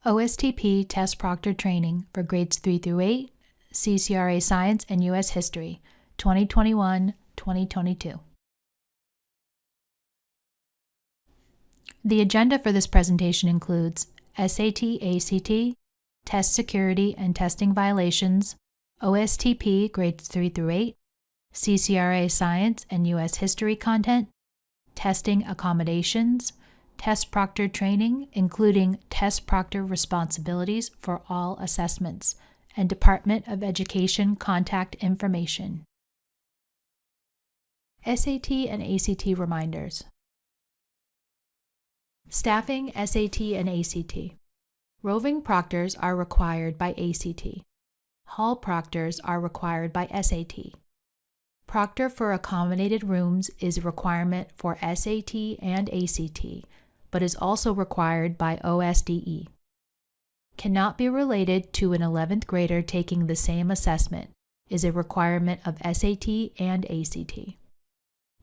OSTP Test Proctor Training for Grades 3 through 8, CCRA Science and U.S. History, 2021-2022. The agenda for this presentation includes SAT-ACT, Test Security and Testing Violations, OSTP Grades 3 through 8, CCRA Science and U.S. History content, Testing Accommodations, Test Proctor Training, including Test Proctor responsibilities for all assessments, and Department of Education contact information. SAT and ACT reminders. Staffing SAT and ACT. Roving proctors are required by ACT. Hall proctors are required by SAT. Proctor for accommodated rooms is a requirement for SAT and ACT, but is also required by OSDE. Cannot be related to an 11th grader taking the same assessment, is a requirement of SAT and ACT.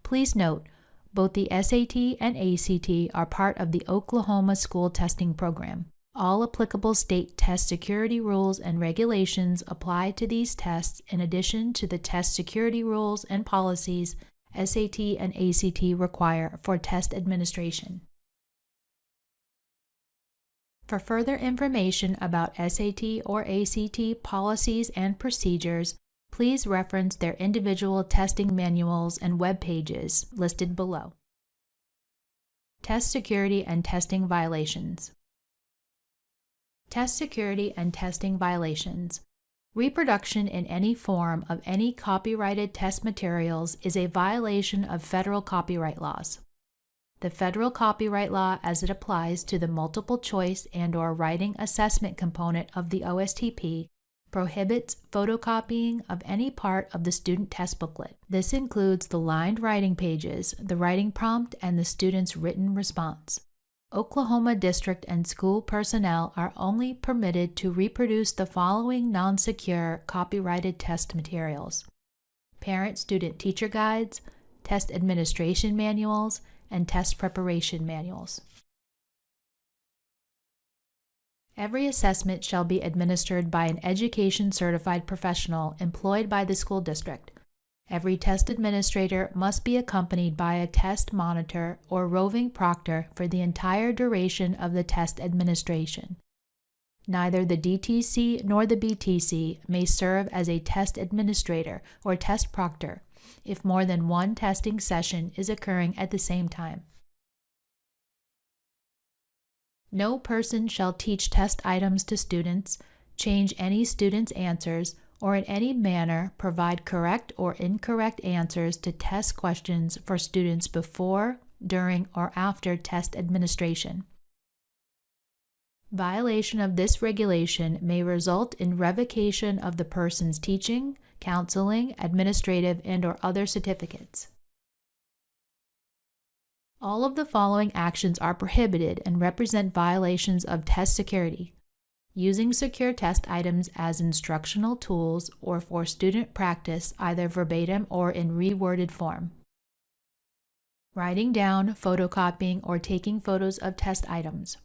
Please note, both the SAT and ACT are part of the Oklahoma School Testing Program. All applicable state test security rules and regulations apply to these tests in addition to the test security rules and policies SAT and ACT require for test administration. For further information about SAT or ACT policies and procedures, please reference their individual testing manuals and web pages listed below. Test security and testing violations. Test security and testing violations. Reproduction in any form of any copyrighted test materials is a violation of federal copyright laws. The federal copyright law as it applies to the multiple choice and/or writing assessment component of the OSTP prohibits photocopying of any part of the student test booklet. This includes the lined writing pages, the writing prompt, and the student's written response. Oklahoma district and school personnel are only permitted to reproduce the following non-secure copyrighted test materials: parent-student teacher guides, test administration manuals, and test preparation manuals. Every assessment shall be administered by an education-certified professional employed by the school district. Every test administrator must be accompanied by a test monitor or roving proctor for the entire duration of the test administration. Neither the DTC nor the BTC may serve as a test administrator or test proctor if more than one testing session is occurring at the same time. No person shall teach test items to students, change any student's answers, or in any manner provide correct or incorrect answers to test questions for students before, during, or after test administration. Violation of this regulation may result in revocation of the person's teaching, counseling, administrative, and/or other certificates. All of the following actions are prohibited and represent violations of test security: using secure test items as instructional tools or for student practice either verbatim or in reworded form, writing down, photocopying, or taking photos of test items,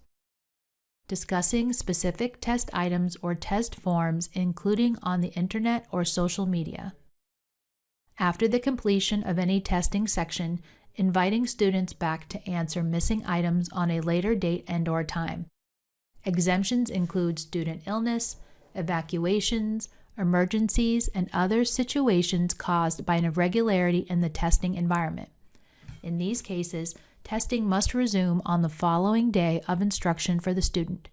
discussing specific test items or test forms including on the internet or social media. After the completion of any testing section, inviting students back to answer missing items on a later date and/or time. Exemptions include student illness, evacuations, emergencies, and other situations caused by an irregularity in the testing environment. In these cases, testing must resume on the following day of instruction for the student.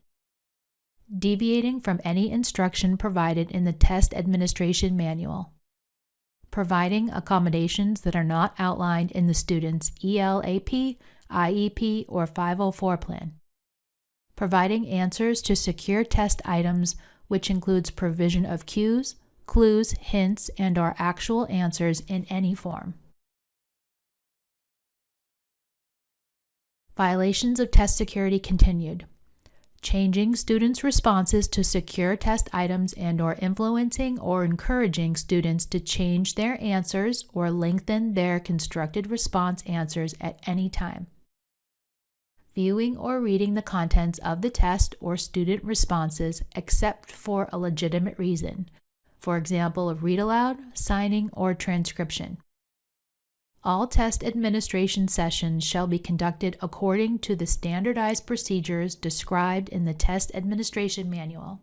Deviating from any instruction provided in the test administration manual. Providing accommodations that are not outlined in the student's ELAP, IEP, or 504 plan. Providing answers to secure test items, which includes provision of cues, clues, hints, and/or actual answers in any form. Violations of test security continued. Changing students' responses to secure test items and/or influencing or encouraging students to change their answers or lengthen their constructed response answers at any time. viewing or reading the contents of the test or student responses except for a legitimate reason, for example, a read aloud, signing, or transcription. All test administration sessions shall be conducted according to the standardized procedures described in the Test Administration Manual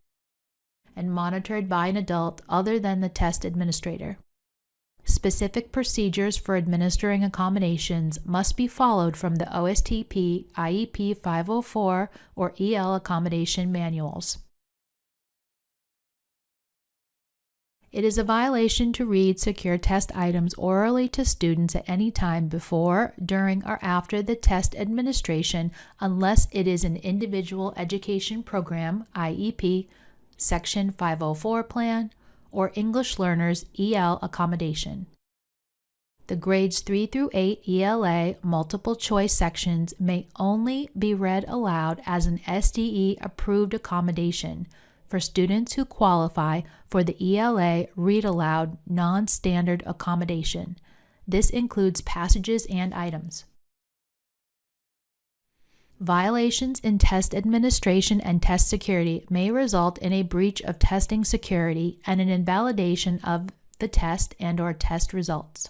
and monitored by an adult other than the test administrator. Specific procedures for administering accommodations must be followed from the OSTP, IEP 504, or EL accommodation manuals. It is a violation to read secure test items orally to students at any time before, during, or after the test administration unless it is an individual education program, IEP, Section 504 plan, or English learners EL accommodation. The grades 3 through 8 ELA multiple choice sections may only be read aloud as an SDE approved accommodation for students who qualify for the ELA Read Aloud Non-Standard Accommodation. This includes passages and items. Violations in test administration and test security may result in a breach of testing security and an invalidation of the test and/or test results.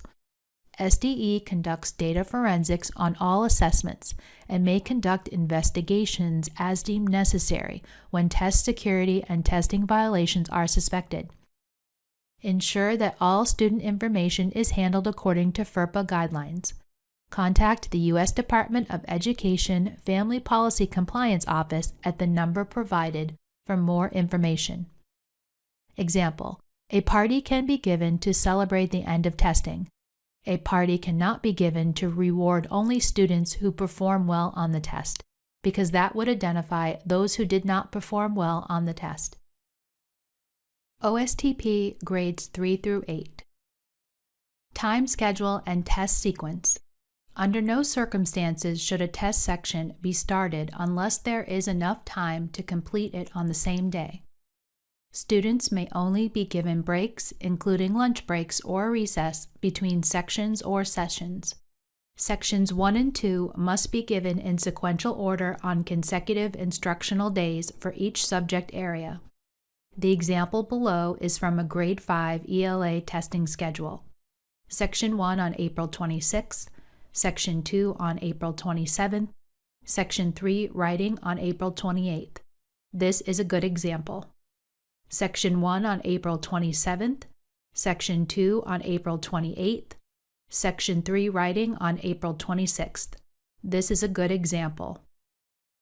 SDE conducts data forensics on all assessments and may conduct investigations as deemed necessary when test security and testing violations are suspected. Ensure that all student information is handled according to FERPA guidelines. Contact the U.S. Department of Education Family Policy Compliance Office at the number provided for more information. Example: a party can be given to celebrate the end of testing. A party cannot be given to reward only students who perform well on the test, because that would identify those who did not perform well on the test. OSTP grades 3 through 8. Time schedule and test sequence. Under no circumstances should a test section be started unless there is enough time to complete it on the same day. Students may only be given breaks, including lunch breaks or recess, between sections or sessions. Sections 1 and 2 must be given in sequential order on consecutive instructional days for each subject area. The example below is from a Grade 5 ELA testing schedule. Section 1 on April 26th, Section 2 on April 27th, Section 3 Writing on April 28th. This is a good example. Section 1 on April 27th, Section 2 on April 28th, Section 3 Writing on April 26th. This is a good example.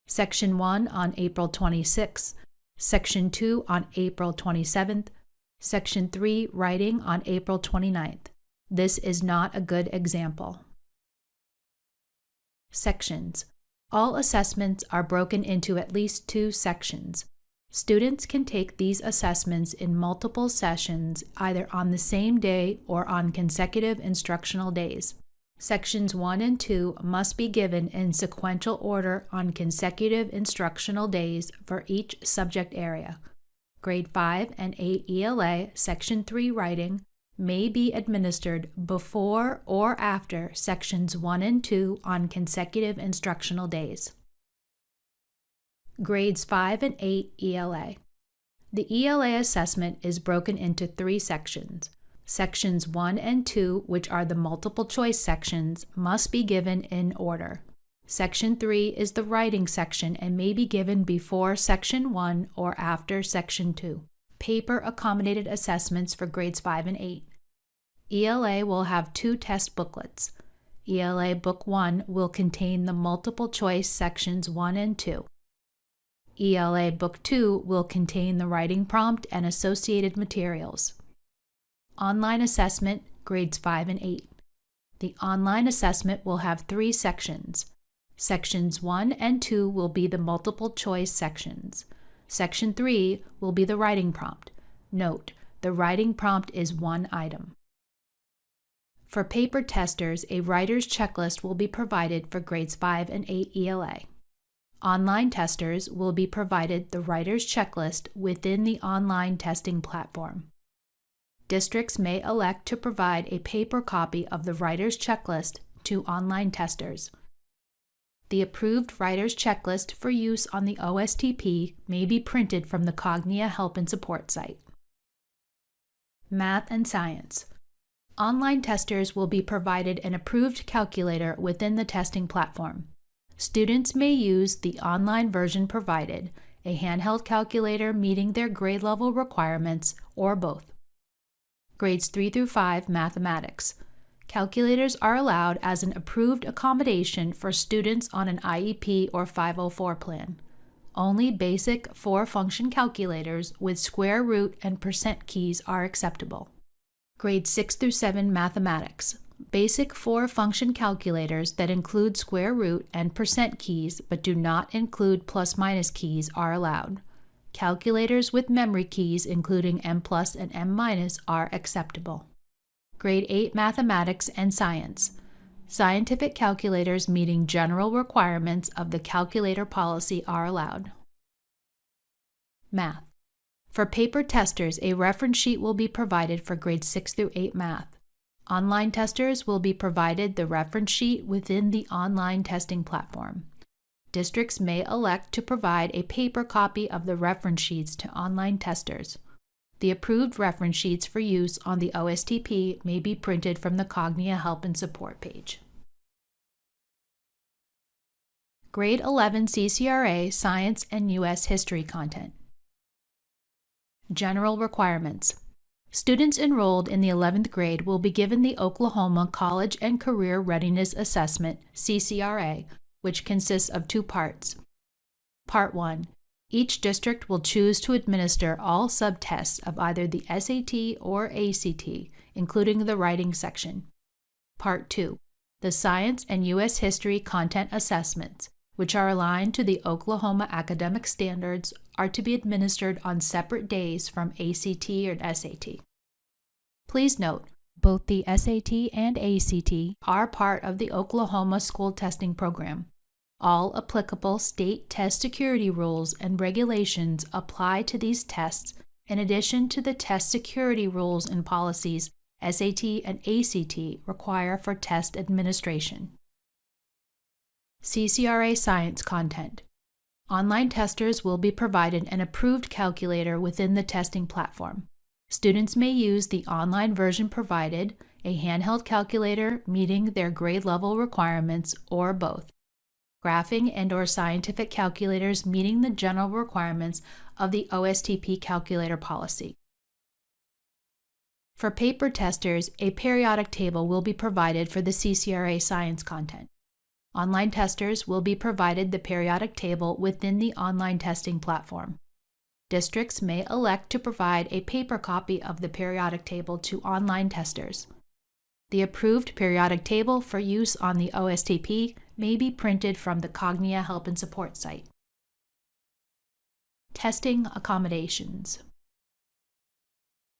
Section 1 on April 26th, Section 2 on April 27th, Section 3 Writing on April 29th. This is not a good example. Sections. All assessments are broken into at least 2 sections. Students can take these assessments in multiple sessions, either on the same day or on consecutive instructional days. Sections 1 and 2 must be given in sequential order on consecutive instructional days for each subject area. Grade 5 and 8 ELA, Section 3 Writing, may be administered before or after Sections 1 and 2 on consecutive instructional days. Grades 5 and 8 ELA. The ELA assessment is broken into 3 sections. Sections 1 and 2, which are the multiple choice sections, must be given in order. Section 3 is the writing section and may be given before Section 1 or after Section 2. Paper accommodated assessments for grades 5 and 8. ELA will have 2 test booklets. ELA Book 1 will contain the multiple choice sections 1 and 2. ELA Book 2 will contain the writing prompt and associated materials. Online assessment, grades 5 and 8. The online assessment will have 3 sections. Sections 1 and 2 will be the multiple choice sections. Section 3 will be the writing prompt. Note, the writing prompt is 1 item. For paper testers, a writer's checklist will be provided for grades 5 and 8 ELA. Online testers will be provided the writer's checklist within the online testing platform. Districts may elect to provide a paper copy of the writer's checklist to online testers. The approved writer's checklist for use on the OSTP may be printed from the Cognia Help and Support site. Math and Science. Online testers will be provided an approved calculator within the testing platform. Students may use the online version provided, a handheld calculator meeting their grade level requirements, or both. Grades 3 through 5 Mathematics. Calculators are allowed as an approved accommodation for students on an IEP or 504 plan. Only basic 4-function calculators with square root and percent keys are acceptable. Grades 6 through 7 Mathematics. Basic 4-function calculators that include square root and percent keys but do not include plus-minus keys are allowed. Calculators with memory keys including M+ and M- are acceptable. Grade 8 Mathematics and Science. Scientific calculators meeting general requirements of the calculator policy are allowed. Math. For paper testers, a reference sheet will be provided for grades 6 through 8 Math. Online testers will be provided the reference sheet within the online testing platform. Districts may elect to provide a paper copy of the reference sheets to online testers. The approved reference sheets for use on the OSTP may be printed from the Cognia Help and Support page. Grade 11 CCRA Science and U.S. History content. General requirements. Students enrolled in the 11th grade will be given the Oklahoma College and Career Readiness Assessment, CCRA, which consists of 2 parts. Part 1. Each district will choose to administer all subtests of either the SAT or ACT, including the writing section. Part 2. The Science and U.S. History content assessments, which are aligned to the Oklahoma academic standards, are to be administered on separate days from ACT or SAT. Please note, both the SAT and ACT are part of the Oklahoma school testing program. All applicable state test security rules and regulations apply to these tests in addition to the test security rules and policies SAT and ACT require for test administration. CCRA Science content. Online testers will be provided an approved calculator within the testing platform. Students may use the online version provided, a handheld calculator meeting their grade level requirements, or both. Graphing and/or scientific calculators meeting the general requirements of the OSTP calculator policy. For paper testers, a periodic table will be provided for the CCRA Science content. Online testers will be provided the periodic table within the online testing platform. Districts may elect to provide a paper copy of the periodic table to online testers. The approved periodic table for use on the OSTP may be printed from the Cognia Help and Support site. Testing accommodations.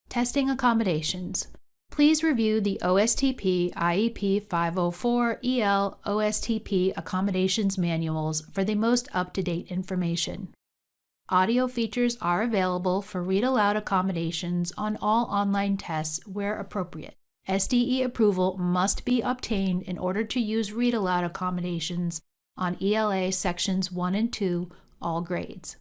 Testing accommodations. Please review the OSTP IEP 504 EL OSTP accommodations manuals for the most up-to-date information. Audio features are available for read-aloud accommodations on all online tests where appropriate. SDE approval must be obtained in order to use read-aloud accommodations on ELA Sections 1 and 2, all grades.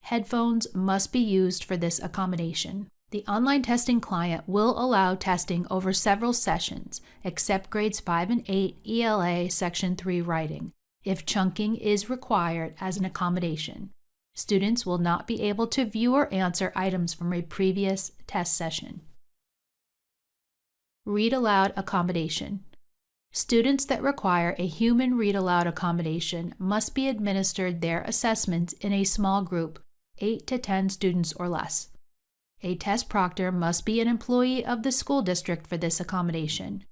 Headphones must be used for this accommodation. The online testing client will allow testing over several sessions, except grades 5 and 8 ELA Section 3 writing, if chunking is required as an accommodation. Students will not be able to view or answer items from a previous test session. Read aloud accommodation. Students that require a human read aloud accommodation must be administered their assessments in a small group, 8 to 10 students or less. A test proctor must be an employee of the school district for this accommodation.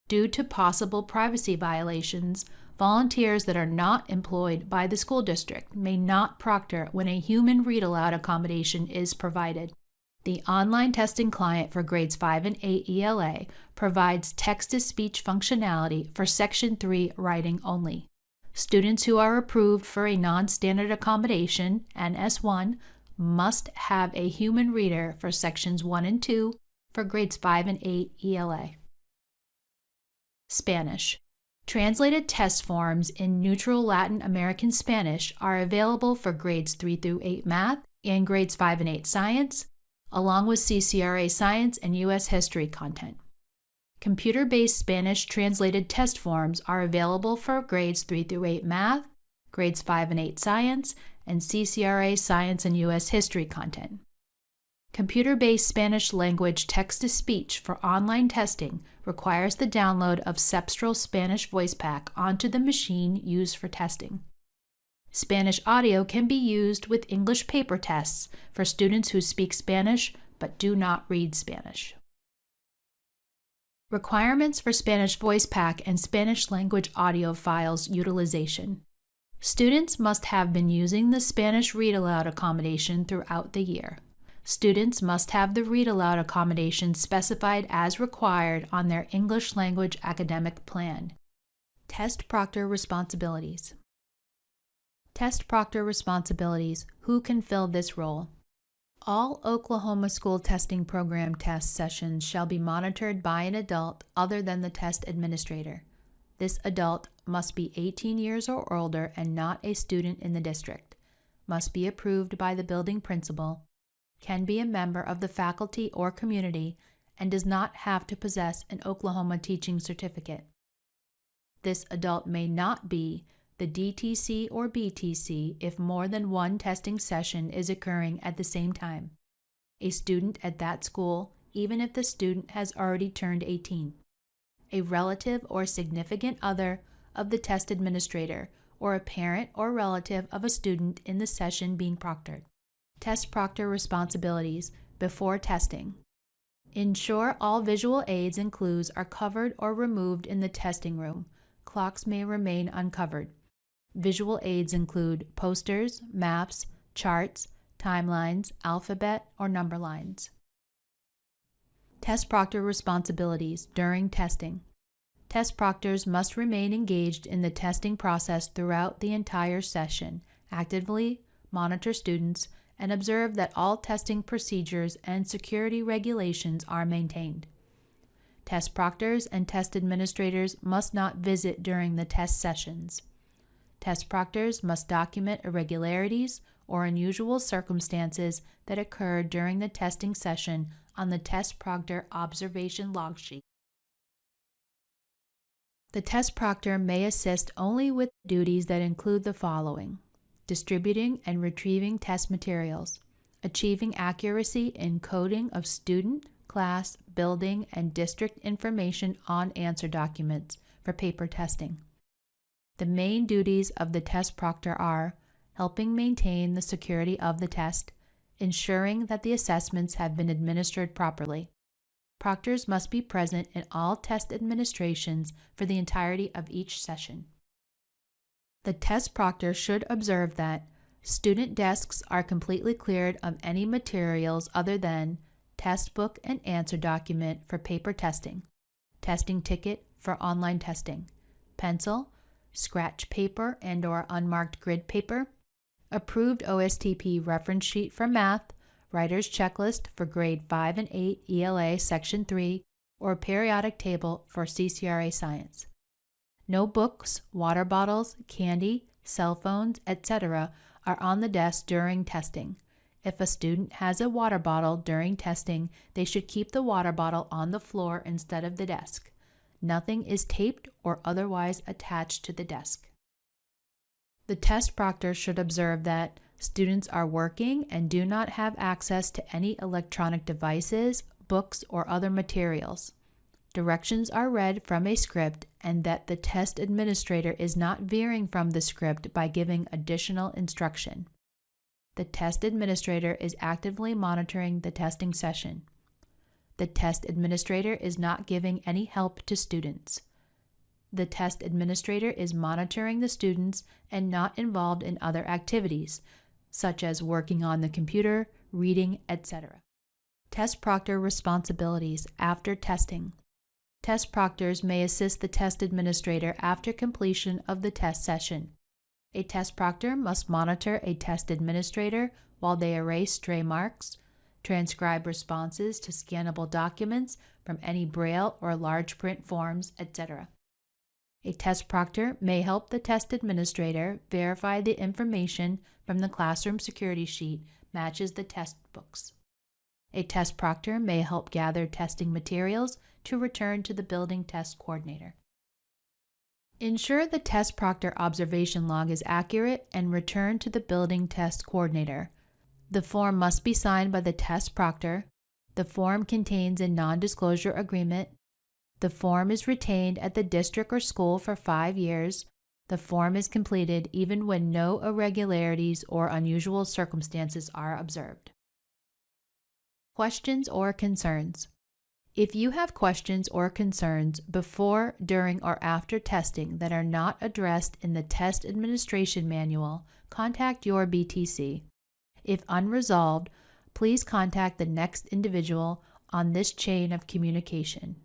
Due to possible privacy violations, volunteers that are not employed by the school district may not proctor when a human read-aloud accommodation is provided. The online testing client for grades 5 and 8 ELA provides text-to-speech functionality for Section 3 writing only. Students who are approved for a non-standard accommodation, NS1, must have a human reader for Sections 1 and 2 for grades 5 and 8 ELA. Spanish. Translated test forms in neutral Latin American Spanish are available for grades 3 through 8 math and grades 5 and 8 science, along with CCRA science and U.S. history content. Computer-based Spanish translated test forms are available for grades 3 through 8 math, grades 5 and 8 science, and CCRA science and U.S. history content. Computer-based Spanish language text-to-speech for online testing requires the download of Cepstral Spanish Voice Pack onto the machine used for testing. Spanish audio can be used with English paper tests for students who speak Spanish but do not read Spanish. Requirements for Spanish Voice Pack and Spanish language audio files utilization. Students must have been using the Spanish Read Aloud accommodation throughout the year. Students must have the Read Aloud accommodation specified as required on their English language academic plan. Test proctor responsibilities. Test proctor responsibilities. Who can fill this role? All Oklahoma School Testing Program test sessions shall be monitored by an adult other than the test administrator. This adult must be 18 years or older and not a student in the district, must be approved by the building principal, can be a member of the faculty or community, and does not have to possess an Oklahoma teaching certificate. This adult may not be the DTC or BTC if more than one testing session is occurring at the same time. A student at that school, even if the student has already turned 18. A relative or significant other of the test administrator, or a parent or relative of a student in the session being proctored. Test proctor responsibilities before testing. Ensure all visual aids and clues are covered or removed in the testing room. Clocks may remain uncovered. Visual aids include posters, maps, charts, timelines, alphabet, or number lines. Test proctor responsibilities during testing. Test proctors must remain engaged in the testing process throughout the entire session, actively monitor students, and observe that all testing procedures and security regulations are maintained. Test proctors and test administrators must not visit during the test sessions. Test proctors must document irregularities or unusual circumstances that occurred during the testing session on the test proctor observation log sheet. The test proctor may assist only with duties that include the following: distributing and retrieving test materials, achieving accuracy in coding of student, class, building, and district information on answer documents for paper testing. The main duties of the test proctor are helping maintain the security of the test, ensuring that the assessments have been administered properly. Proctors must be present in all test administrations for the entirety of each session. The test proctor should observe that student desks are completely cleared of any materials other than test book and answer document for paper testing, testing ticket for online testing, pencil, scratch paper and/or unmarked grid paper, approved OSTP reference sheet for math, writer's checklist for grade 5 and 8 ELA Section 3, or periodic table for CCRA science. No books, water bottles, candy, cell phones, etc. are on the desk during testing. If a student has a water bottle during testing, they should keep the water bottle on the floor instead of the desk. Nothing is taped or otherwise attached to the desk. The test proctor should observe that students are working and do not have access to any electronic devices, books, or other materials. Directions are read from a script, and that the test administrator is not veering from the script by giving additional instruction. The test administrator is actively monitoring the testing session. The test administrator is not giving any help to students. The test administrator is monitoring the students and not involved in other activities, such as working on the computer, reading, etc. Test proctor responsibilities after testing. Test proctors may assist the test administrator after completion of the test session. A test proctor must monitor a test administrator while they erase stray marks, transcribe responses to scannable documents from any Braille or large print forms, etc. A test proctor may help the test administrator verify the information from the classroom security sheet matches the test books. A test proctor may help gather testing materials to return to the building test coordinator. Ensure the test proctor observation log is accurate and return to the building test coordinator. The form must be signed by the test proctor. The form contains a non-disclosure agreement. The form is retained at the district or school for 5 years. The form is completed even when no irregularities or unusual circumstances are observed. Questions or concerns. If you have questions or concerns before, during, or after testing that are not addressed in the Test Administration Manual, contact your BTC. If unresolved, please contact the next individual on this chain of communication.